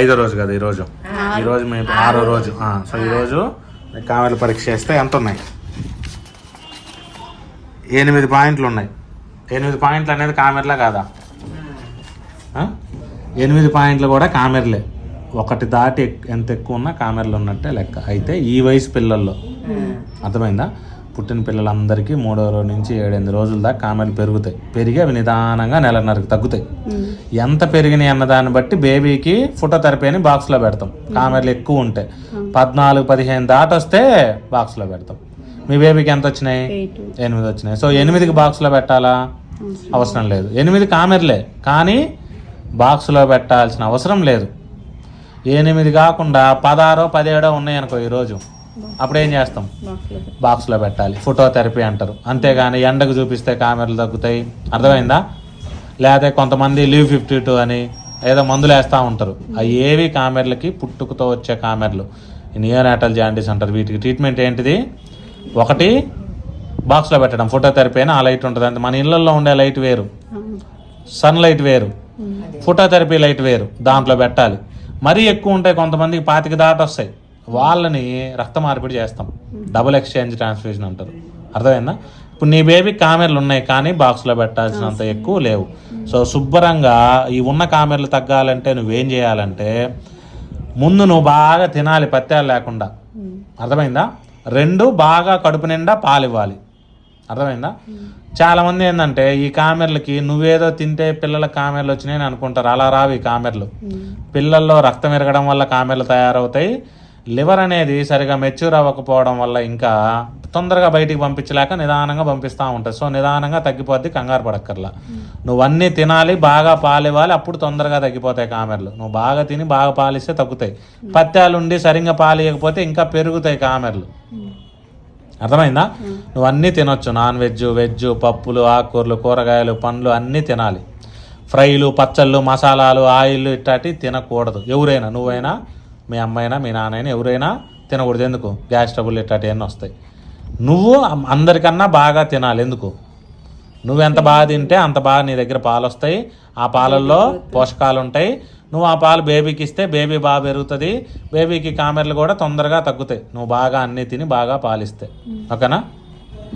5వ రోజు కదా ఈరోజు మేము 6వ రోజు. సో ఈరోజు కామెర్ల పరీక్ష చేస్తే ఎంత ఉన్నాయి? 8 పాయింట్లు ఉన్నాయి. 8 పాయింట్లు అనేది కామెర్లా కాదా? 8 పాయింట్లు కూడా కామెర్లే. ఒకటి దాటి ఎంత ఎక్కువ ఉన్నా కామెర్లు ఉన్నట్టే లెక్క. అయితే ఈ వయసు పిల్లల్లో అర్థమైందా? పుట్టిన పిల్లలందరికీ 3వ రోజు నుంచి 7-8 రోజుల దాకా కామెర్లు పెరుగుతాయి. పెరిగి అవి నిదానంగా 1.5కి తగ్గుతాయి. ఎంత పెరిగినాయి అన్న దాన్ని బట్టి బేబీకి ఫోటోథెరపీ అని బాక్స్లో పెడతాం. కామెర్లు ఎక్కువ ఉంటాయి 14-15 దాటి వస్తే బాక్స్లో పెడతాం. మీ బేబీకి ఎంత వచ్చినాయి? 8 వచ్చినాయి. సో 8కి బాక్స్లో పెట్టాలా? అవసరం లేదు. 8 కామెర్లే కానీ బాక్స్లో పెట్టాల్సిన అవసరం లేదు. 8 కాకుండా 16-17 ఉన్నాయి అనుకో ఈరోజు, అప్పుడు ఏం చేస్తాం? బాక్స్లో పెట్టాలి. ఫోటోథెరపీ అంటారు. అంతేగాని ఎండకు చూపిస్తే కామెర్లు తగ్గుతాయి. అర్థమైందా? లేకపోతే కొంతమంది లీవ్ 52 అని ఏదో మందులు వేస్తూ ఉంటారు. అవి ఏవి కామెర్లకి పుట్టుకతో వచ్చే కామెర్లు, నియోనాటల్ జాండీస్ అంటారు. వీటికి ట్రీట్మెంట్ ఏంటిది? ఒకటి బాక్స్లో పెట్టడం, ఫోటోథెరపీ అని. ఆ లైట్ ఉంటుంది. అంటే మన ఇళ్లలో ఉండే లైట్ వేరు, సన్ లైట్ వేరు, ఫోటోథెరపీ లైట్ వేరు. దాంట్లో పెట్టాలి. మరీ ఎక్కువ ఉంటాయి, కొంతమందికి 25 దాటి వస్తాయి. వాళ్ళని రక్త మార్పిడి చేస్తాం. డబుల్ ఎక్స్చేంజ్ ట్రాన్స్ఫ్యూజన్ అంటారు. అర్థమైందా? ఇప్పుడు నీ బేబీ కామెర్లు ఉన్నాయి కానీ బాక్స్లో పెట్టాల్సినంత ఎక్కువ లేవు. సో శుభ్రంగా ఈ ఉన్న కామెర్లు తగ్గాలంటే నువ్వేం చేయాలంటే, ముందు నువ్వు బాగా తినాలి పత్యాలు లేకుండా. అర్థమైందా? 2 బాగా కడుపు నిండా పాలు ఇవ్వాలి. అర్థమైందా? చాలామంది ఏంటంటే ఈ కామెర్లకి నువ్వేదో తింటే పిల్లలకు కామెర్లు వచ్చినాయని అనుకుంటారు. అలా రావు ఈ కామెర్లు. పిల్లల్లో రక్తం ఎరగడం వల్ల కామెర్లు తయారవుతాయి. లివర్ అనేది సరిగా మెచ్యూర్ అవ్వకపోవడం వల్ల ఇంకా తొందరగా బయటికి పంపించలేక నిదానంగా పంపిస్తూ ఉంటుంది. సో నిదానంగా తగ్గిపోద్ది, కంగారు పడక్కర్లా. నువ్వు అన్నీ తినాలి, బాగా పాలు ఇవ్వాలి, అప్పుడు తొందరగా తగ్గిపోతాయి కామెర్లు. నువ్వు బాగా తిని బాగా పాలిస్తే తగ్గుతాయి. పత్యాలుండి సరిగ్గా పాలు ఇవ్వకపోతే ఇంకా పెరుగుతాయి కామెర్లు. అర్థమైందా? నువ్వు అన్నీ తినొచ్చు. నాన్ వెజ్, వెజ్, పప్పులు, ఆకుకూరలు, కూరగాయలు, పండ్లు అన్నీ తినాలి. ఫ్రైలు, పచ్చళ్ళు, మసాలాలు, ఆయిల్ ఇట్లాంటివి తినకూడదు. ఎవరైనా, నువ్వైనా, మీ అమ్మైనా, మీ నాన్నైనా ఎవరైనా తినకూడదు. ఎందుకు? గ్యాస్ ట్రబుల్ ఇట్లాంటివన్నీ వస్తాయి. నువ్వు అందరికన్నా బాగా తినాలి. ఎందుకు? నువ్వెంత బాగా తింటే అంత బాగా నీ దగ్గర పాలు వస్తాయి. ఆ పాలల్లో పోషకాలు ఉంటాయి. నువ్వు ఆ పాలు బేబీకి ఇస్తే బేబీ బాగా పెరుగుతుంది. బేబీకి కామెర్లు కూడా తొందరగా తగ్గుతాయి నువ్వు బాగా అన్నీ తిని బాగా పాలిస్తే. ఓకేనా?